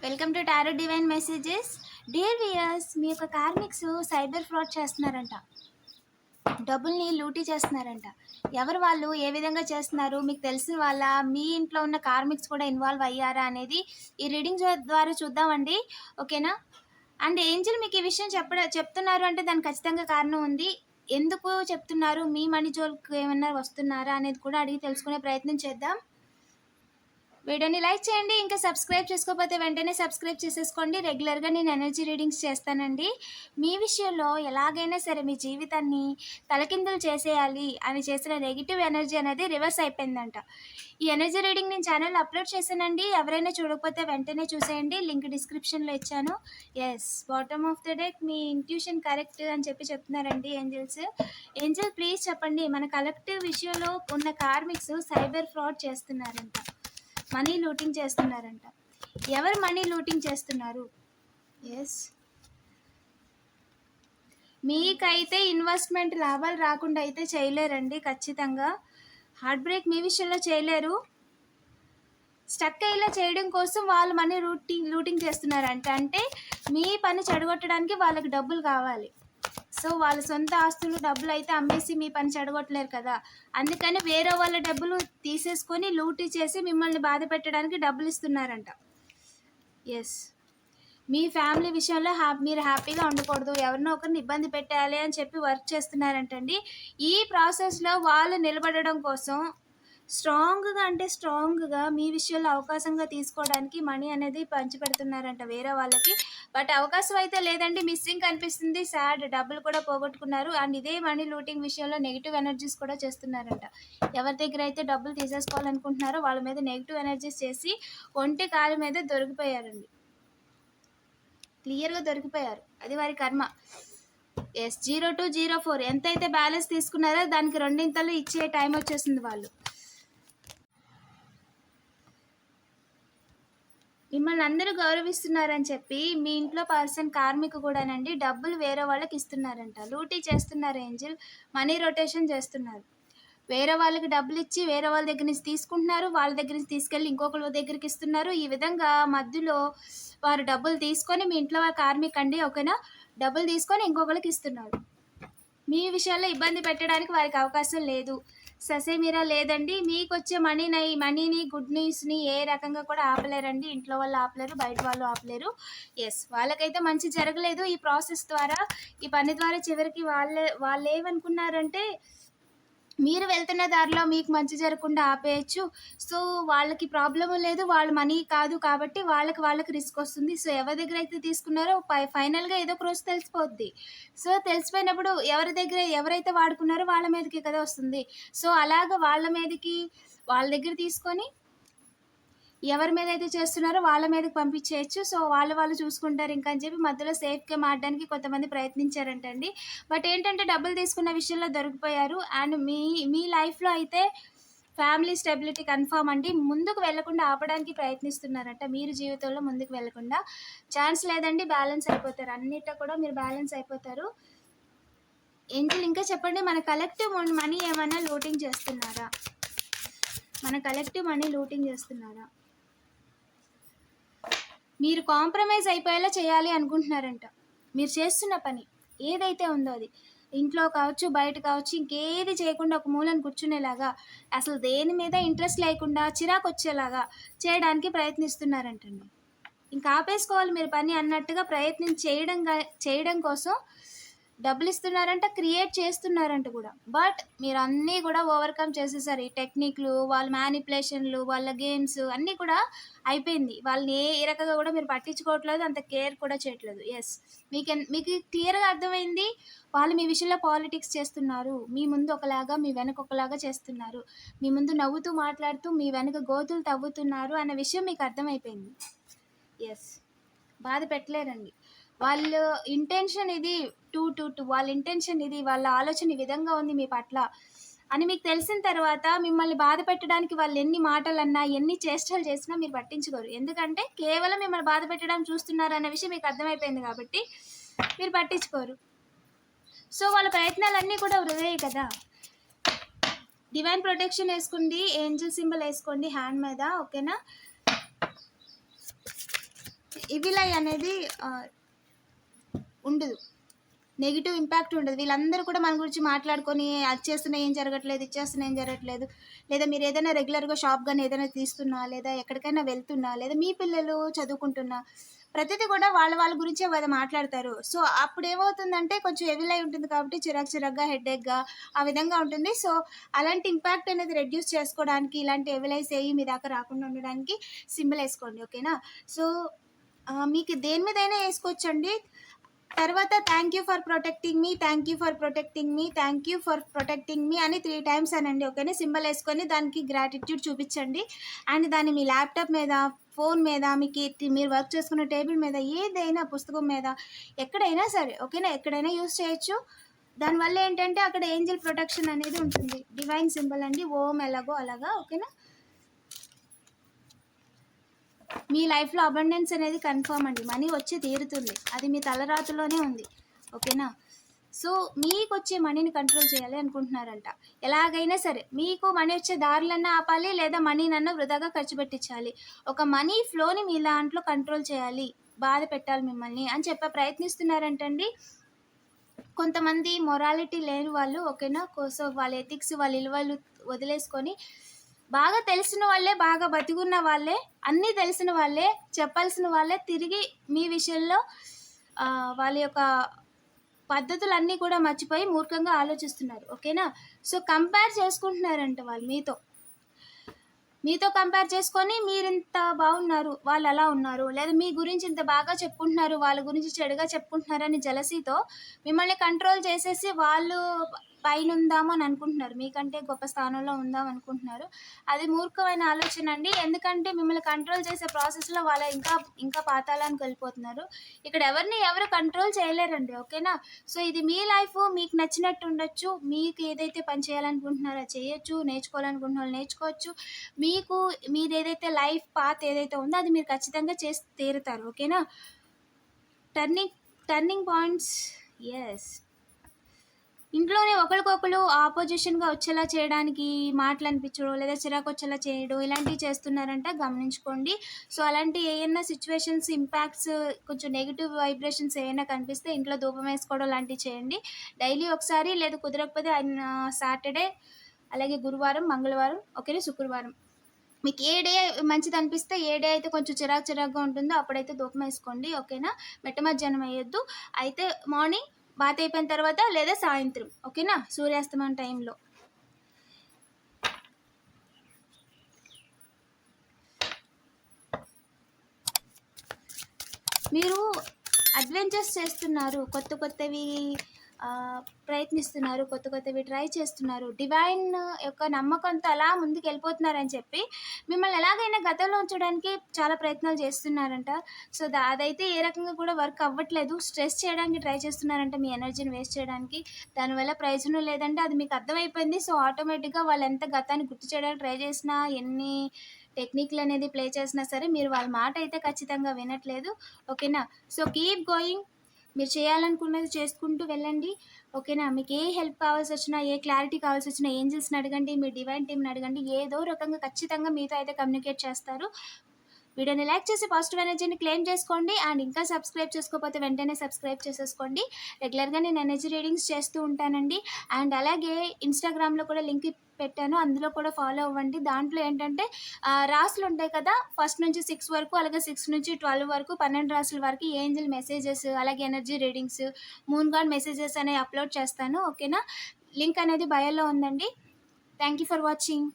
Welcome to tarot divine messages. Dear viewers, మీ యొక్క కార్మిక్స్ సైబర్ ఫ్రాడ్ చేస్తున్నారంట, డబ్బుల్ని లూటీ చేస్తున్నారంట. ఎవరు వాళ్ళు, ఏ విధంగా చేస్తున్నారు, మీకు తెలిసిన వాళ్ళ, మీ ఇంట్లో ఉన్న కార్మిక్స్ కూడా ఇన్వాల్వ్ అయ్యారా అనేది ఈ రీడింగ్ ద్వారా చూద్దామండి. ఓకేనా? అండ్ ఏంజల్ మీకు ఈ విషయం చెప్తున్నారు అంటే దానికి ఖచ్చితంగా కారణం ఉంది. ఎందుకు చెప్తున్నారు, మీ మనీ జోల్కి ఏమన్నా వస్తున్నారా అనేది కూడా అడిగి తెలుసుకునే ప్రయత్నం చేద్దాం. వీడియోని లైక్ చేయండి. ఇంకా సబ్స్క్రైబ్ చేసుకోకపోతే వెంటనే సబ్స్క్రైబ్ చేసేసుకోండి. రెగ్యులర్గా నేను ఎనర్జీ రీడింగ్స్ చేస్తానండి. మీ విషయంలో ఎలాగైనా సరే మీ జీవితాన్ని తలకిందులు చేసేయాలి అని చేసిన నెగిటివ్ ఎనర్జీ అనేది రివర్స్ అయిపోయిందంట. ఈ ఎనర్జీ రీడింగ్ నేను ఛానల్ అప్లోడ్ చేశానండి. ఎవరైనా చూడకపోతే వెంటనే చూసేయండి. లింక్ డిస్క్రిప్షన్లో ఇచ్చాను. Yes, bottom of the deck మీ ఇంట్యూషన్ కరెక్ట్ అని చెప్తున్నారండి ఏంజల్స్. ఏంజల్ ప్లీజ్ చెప్పండి, మన కలెక్టివ్ విషయంలో ఉన్న కార్మిక్స్ సైబర్ ఫ్రాడ్ చేస్తున్నారంట, మనీ లూటింగ్ చేస్తున్నారంట. ఎవరు మనీ లూటింగ్ చేస్తున్నారు? ఎస్, మీకైతే ఇన్వెస్ట్మెంట్ లాభాలు రాకుండా అయితే చేయలేరండి. ఖచ్చితంగా హార్ట్ బ్రేక్ మీ విషయంలో చేయలేరు. స్టక్ అయ్యేలా చేయడం కోసం వాళ్ళు మనీ లూటింగ్ చేస్తున్నారంట. అంటే మీ పని చెడగొట్టడానికి వాళ్ళకి డబ్బులు కావాలి. సో వాళ్ళ సొంత ఆస్తులు, డబ్బులు అయితే అమ్మేసి మీ పని చెడగొట్టలేరు కదా. అందుకని వేరే వాళ్ళ డబ్బులు తీసేసుకొని లూటీ చేసి మిమ్మల్ని బాధ పెట్టడానికి డబ్బులు ఇస్తున్నారంట. ఎస్, మీ ఫ్యామిలీ విషయంలో మీరు హ్యాపీగా ఉండకూడదు, ఎవరినో ఒకరిని ఇబ్బంది పెట్టాలి అని చెప్పి వర్క్ చేస్తున్నారంటండి. ఈ ప్రాసెస్లో వాళ్ళు నిలబడడం కోసం స్ట్రాంగ్గా మీ విషయంలో అవకాశంగా తీసుకోవడానికి మనీ అనేది పంచిపెడుతున్నారంట వేరే వాళ్ళకి. బట్ అవకాశం అయితే లేదండి, మిస్సింగ్ కనిపిస్తుంది. సాడ్, డబ్బులు కూడా పోగొట్టుకున్నారు. అండ్ ఇదే మనీ లూటింగ్ విషయంలో నెగిటివ్ ఎనర్జీస్ కూడా చేస్తున్నారంట. ఎవరి దగ్గర అయితే డబ్బులు తీసేసుకోవాలనుకుంటున్నారో వాళ్ళ మీద నెగిటివ్ ఎనర్జీస్ చేసి ఒంటి కాలు మీద దొరికిపోయారండి. క్లియర్గా దొరికిపోయారు, అది వారి కర్మ. ఎస్, 0204 ఎంతైతే బ్యాలెన్స్ తీసుకున్నారో దానికి రెండింతలు ఇచ్చే టైం వచ్చేసింది. వాళ్ళు మిమ్మల్ని అందరూ గౌరవిస్తున్నారని చెప్పి మీ ఇంట్లో పర్సన్ కార్మిక కూడానండి డబ్బులు వేరే వాళ్ళకి ఇస్తున్నారంట. లూటీ చేస్తున్నారు ఏంజిల్, మనీ రొటేషన్ చేస్తున్నారు. వేరే వాళ్ళకి డబ్బులు ఇచ్చి వేరే వాళ్ళ దగ్గర నుంచి తీసుకుంటున్నారు, వాళ్ళ దగ్గర నుంచి తీసుకెళ్ళి ఇంకొకళ్ళ దగ్గరికి ఇస్తున్నారు. ఈ విధంగా మధ్యలో వారు డబ్బులు తీసుకొని, మీ ఇంట్లో వారి కార్మిక అండి ఓకేనా, డబ్బులు తీసుకొని ఇంకొకరికి ఇస్తున్నారు. మీ విషయాల్లో ఇబ్బంది పెట్టడానికి వారికి అవకాశం లేదు. ససేమిరా లేదండి. మీకు వచ్చే మనీని గుడ్ న్యూస్ని ఏ రకంగా కూడా ఆపలేరండి. ఇంట్లో వాళ్ళు ఆపలేరు, బయట వాళ్ళు ఆపలేరు. ఎస్, వాళ్ళకైతే మంచి జరగలేదు ఈ ప్రాసెస్ ద్వారా, ఈ పని ద్వారా. చివరికి వాళ్ళు ఏమనుకున్నారంటే మీరు వెళ్తున్న దారిలో మీకు మంచి జరగకుండా ఆపేయచ్చు. సో వాళ్ళకి ప్రాబ్లం లేదు, వాళ్ళ మనీ కాదు కాబట్టి వాళ్ళకి రిస్క్ వస్తుంది. సో ఎవరి దగ్గర అయితే తీసుకున్నారో ఫైనల్గా ఏదో ఒక రోజు తెలిసిపోద్ది. సో తెలిసిపోయినప్పుడు ఎవరైతే వాడుకున్నారో వాళ్ళ మీదకి కదా వస్తుంది. సో అలాగ వాళ్ళ దగ్గర తీసుకొని ఎవరి మీద అయితే చేస్తున్నారో వాళ్ళ మీదకి పంపించేయచ్చు. సో వాళ్ళు చూసుకుంటారు ఇంకా అని చెప్పి మధ్యలో సేఫ్గా మారడానికి కొంతమంది ప్రయత్నించారంటండి. బట్ ఏంటంటే డబ్బులు తీసుకున్న విషయంలో దొరికిపోయారు. అండ్ మీ లైఫ్లో అయితే ఫ్యామిలీ స్టెబిలిటీ కన్ఫామ్ అండి. ముందుకు వెళ్లకుండా ఆపడానికి ప్రయత్నిస్తున్నారంట. మీరు జీవితంలో ముందుకు వెళ్లకుండా ఛాన్స్ లేదండి, బ్యాలెన్స్ అయిపోతారు. అన్నిట్లో కూడా మీరు బ్యాలెన్స్ అయిపోతారు. ఏంటి ఇంకా చెప్పండి, మన కలెక్టివ్ మనీ ఏమైనా లూటింగ్ చేస్తున్నారా? మన కలెక్టివ్ మనీ లూటింగ్ చేస్తున్నారా? మీరు కాంప్రమైజ్ అయిపోయేలా చేయాలి అనుకుంటున్నారంట. మీరు చేస్తున్న పని ఏదైతే ఉందో అది ఇంట్లో కావచ్చు, బయట కావచ్చు, ఇంకేది చేయకుండా ఒక మూలను కూర్చునేలాగా, అసలు దేని మీద ఇంట్రెస్ట్ లేకుండా చిరాకు వచ్చేలాగా చేయడానికి ప్రయత్నిస్తున్నారంటండి. ఇంకా ఆపేసుకోవాలి మీరు పని అన్నట్టుగా ప్రయత్నం చేయడం కోసం డబ్బులు ఇస్తున్నారంట, క్రియేట్ చేస్తున్నారంట కూడా. బట్ మీరు అన్నీ కూడా ఓవర్కమ్ చేసేసారు. ఈ టెక్నిక్లు, వాళ్ళ మ్యానిపులేషన్లు, వాళ్ళ గేమ్స్ అన్నీ కూడా అయిపోయింది. వాళ్ళని ఏ రకంగా కూడా మీరు పట్టించుకోవట్లేదు, అంత కేర్ కూడా చేయట్లేదు. ఎస్, మీకు క్లియర్గా అర్థమైంది. వాళ్ళు మీ విషయంలో పాలిటిక్స్ చేస్తున్నారు. మీ ముందు ఒకలాగా, మీ వెనక ఒకలాగా చేస్తున్నారు. మీ ముందు నవ్వుతూ మాట్లాడుతూ మీ వెనక గోతులు తవ్వుతున్నారు అన్న విషయం మీకు అర్థమైపోయింది. ఎస్, బాధ పెట్టలేరండి. వాళ్ళ ఇంటెన్షన్ ఇది, వాళ్ళ ఇంటెన్షన్ ఇది, వాళ్ళ ఆలోచన ఈ విధంగా ఉంది మీ పట్ల అని మీకు తెలిసిన తర్వాత మిమ్మల్ని బాధ పెట్టడానికి వాళ్ళు ఎన్ని మాటలన్నా, ఎన్ని చేష్టలు చేసినా మీరు పట్టించుకోరు. ఎందుకంటే కేవలం మిమ్మల్ని బాధ పెట్టడానికి చూస్తున్నారు అనే విషయం మీకు అర్థమైపోయింది కాబట్టి మీరు పట్టించుకోరు. సో వాళ్ళ ప్రయత్నాలన్నీ కూడా వృధాయే కదా. డివైన్ ప్రొటెక్షన్ వేసుకోండి, ఏంజల్ సింబల్ వేసుకోండి హ్యాండ్ మీద ఓకేనా. ఇవిలై అనేది ఉండదు, నెగిటివ్ ఇంపాక్ట్ ఉండదు. వీళ్ళందరూ కూడా మన గురించి మాట్లాడుకొని అది చేస్తున్నా ఏం జరగట్లేదు, ఇది చేస్తున్నా ఏం జరగట్లేదు, లేదా మీరు ఏదైనా రెగ్యులర్గా షాప్ కానీ ఏదైనా తీస్తున్నా, లేదా ఎక్కడికైనా వెళ్తున్నా, లేదా మీ పిల్లలు చదువుకుంటున్నా, ప్రతిదీ కూడా వాళ్ళ గురించే కదా మాట్లాడతారు. సో అప్పుడు ఏమవుతుందంటే కొంచెం ఎవిలై ఉంటుంది కాబట్టి చిరాగ్గా హెడేక్గా ఆ విధంగా ఉంటుంది. సో అలాంటి ఇంపాక్ట్ అనేది రెడ్యూస్ చేసుకోవడానికి, ఇలాంటి ఎవిలైస్ ఏవి మీ దాకా రాకుండా ఉండడానికి సింబల్ వేసుకోండి. ఓకేనా? సో మీకు దేని మీదైనా వేసుకోవచ్చండి. తర్వాత thank you for protecting me, thank you for protecting me, thank you for protecting me అని 3 టైమ్స్ అనండి. ఓకేనా? సింబల్ వేసుకొని దానికి గ్రాటిట్యూడ్ చూపించండి. అండ్ దాన్ని మీ ల్యాప్టాప్ మీద, ఫోన్ మీద, మీకు మీరు వర్క్ చేసుకున్న టేబుల్ మీద, ఏదైనా పుస్తకం మీద, ఎక్కడైనా సరే, ఓకేనా, ఎక్కడైనా యూస్ చేయొచ్చు. దానివల్ల ఏంటంటే అక్కడ ఏంజల్ ప్రొటెక్షన్ అనేది ఉంటుంది. డివైన్ సింబల్ అండి, ఓం ఎలాగో అలాగా. ఓకేనా? మీ లైఫ్లో అబండెన్స్ అనేది కన్ఫర్మ్ అండి, మనీ వచ్చి తీరుతుంది, అది మీ తలరాతులోనే ఉంది. ఓకేనా? సో మీకు వచ్చే మనీని కంట్రోల్ చేయాలి అనుకుంటున్నారంట. ఎలాగైనా సరే మీకు మనీ వచ్చే దారులన్నా ఆపాలి, లేదా మనీనన్నా వృధాగా ఖర్చు పెట్టించాలి. ఒక మనీ ఫ్లోని మీ దాంట్లో కంట్రోల్ చేయాలి, బాధ పెట్టాలి మిమ్మల్ని అని ప్రయత్నిస్తున్నారంటండి. కొంతమంది మొరాలిటీ లేని వాళ్ళు, ఓకేనా, కోసం వాళ్ళ ఎథిక్స్, వాళ్ళ విలువలు వదిలేసుకొని, బాగా తెలిసిన వాళ్ళే, బాగా బతికున్న వాళ్ళే, అన్నీ తెలిసిన వాళ్ళే, చెప్పాల్సిన వాళ్ళే తిరిగి మీ విషయంలో వాళ్ళ యొక్క పద్ధతులన్నీ కూడా మర్చిపోయి మూర్ఖంగా ఆలోచిస్తున్నారు. ఓకేనా? సో కంపేర్ చేసుకుంటున్నారంట వాళ్ళు మీతో కంపేర్ చేసుకొని మీరు ఇంత బాగున్నారు, వాళ్ళు అలా ఉన్నారు, లేదా మీ గురించి ఇంత బాగా చెప్పుకుంటున్నారు, వాళ్ళ గురించి చెడుగా చెప్పుకుంటున్నారని జలసీతో మిమ్మల్ని కంట్రోల్ చేసేసి వాళ్ళు పైన ఉందాము అని అనుకుంటున్నారు, మీకంటే గొప్ప స్థానంలో ఉందాం అనుకుంటున్నారు. అది మూర్ఖమైన ఆలోచన అండి. ఎందుకంటే మిమ్మల్ని కంట్రోల్ చేసే ప్రాసెస్లో వాళ్ళు ఇంకా పాతాళానికి వెళ్ళిపోతున్నారు. ఇక్కడ ఎవరు కంట్రోల్ చేయలేరండి. ఓకేనా? సో ఇది మీ లైఫ్, మీకు నచ్చినట్టు ఉండొచ్చు, మీకు ఏదైతే పని చేయాలనుకుంటున్నారో చేయొచ్చు, నేర్చుకోవాలనుకుంటున్న వాళ్ళు నేర్చుకోవచ్చు. మీరు ఏదైతే లైఫ్ పాత్ ఏదైతే ఉందో అది మీరు ఖచ్చితంగా చేసి తీరుతారు. ఓకేనా? Turning points. ఎస్, ఇంట్లోనే ఒకరికొకరు ఆపోజిషన్గా వచ్చేలా చేయడానికి మాటలు అనిపించడం, లేదా చిరాకు వచ్చేలా చేయడం, ఇలాంటివి చేస్తున్నారంట, గమనించుకోండి. సో అలాంటి ఏమైనా సిచ్యువేషన్స్, ఇంపాక్ట్స్, కొంచెం నెగిటివ్ వైబ్రేషన్స్ ఏమైనా కనిపిస్తే ఇంట్లో ధూపం వేసుకోవడం లాంటివి చేయండి డైలీ ఒకసారి, లేదా కుదరకపోతే సాటర్డే, అలాగే గురువారం, మంగళవారం, ఓకేనా, శుక్రవారం, మీకు ఏ డే మంచిది అనిపిస్తే, ఏ డే అయితే కొంచెం చిరాకుగా ఉంటుందో అప్పుడైతే ధూపం వేసుకోండి. ఓకేనా? మెట్ట మధ్యాహ్నం వేయొద్దు, అయితే మార్నింగ్ బాత్ అయిపోయిన తర్వాత, లేదా సాయంత్రం, ఓకేనా, సూర్యాస్తమయం టైంలో. మీరు అడ్వెంచర్స్ చేస్తున్నారు, కొత్తవి ప్రయత్నిస్తున్నారు, కొత్తవి ట్రై చేస్తున్నారు, డివైన్ యొక్క నమ్మకంతో అలా ముందుకు వెళ్ళిపోతున్నారని చెప్పి మిమ్మల్ని ఎలాగైనా గతంలో ఉంచడానికి చాలా ప్రయత్నాలు చేస్తున్నారంట. సో అదైతే ఏ రకంగా కూడా వర్క్ అవ్వట్లేదు. స్ట్రెస్ చేయడానికి ట్రై చేస్తున్నారంట, మీ ఎనర్జీని వేస్ట్ చేయడానికి. దానివల్ల ప్రయోజనం లేదంటే అది మీకు అర్థమైపోయింది. సో ఆటోమేటిక్గా వాళ్ళు ఎంత గతాన్ని గుర్తు చేయడానికి ట్రై చేసినా, ఎన్ని టెక్నిక్లు అనేది ప్లే చేసినా సరే మీరు వాళ్ళ మాట అయితే ఖచ్చితంగా వినట్లేదు. ఓకేనా? సో కీప్ గోయింగ్, మీరు చేయాలనుకున్నది చేసుకుంటూ వెళ్ళండి. ఓకేనా? మీకు ఏ హెల్ప్ కావాల్సి వచ్చినా, ఏ క్లారిటీ కావాల్సి వచ్చినా ఏంజల్స్ని అడగండి, మీ డివైన్ టీమ్ని అడగండి, ఏదో రకంగా ఖచ్చితంగా మీతో అయితే కమ్యూనికేట్ చేస్తారు. వీడియోని లైక్ చేసి పాజిటివ్ ఎనర్జీని క్లెయిమ్ చేసుకోండి. అండ్ ఇంకా సబ్స్క్రైబ్ చేసుకోకపోతే వెంటనే సబ్స్క్రైబ్ చేసేసుకోండి. రెగ్యులర్గా నేను ఎనర్జీ రీడింగ్స్ చేస్తూ ఉంటానండి. అండ్ అలాగే ఇన్స్టాగ్రామ్లో కూడా లింక్ పెట్టాను, అందులో కూడా ఫాలో అవ్వండి. దాంట్లో ఏంటంటే రాసులు ఉంటాయి కదా, ఫస్ట్ నుంచి 6 వరకు, అలాగే 6 నుంచి 12 వరకు, 12 రాసుల వరకు ఏంజల్ మెసేజెస్, అలాగే energy readings, moon God messages అనేవి అప్లోడ్ చేస్తాను. ఓకేనా? లింక్ అనేది బయోలో ఉందండి. Thank you for watching.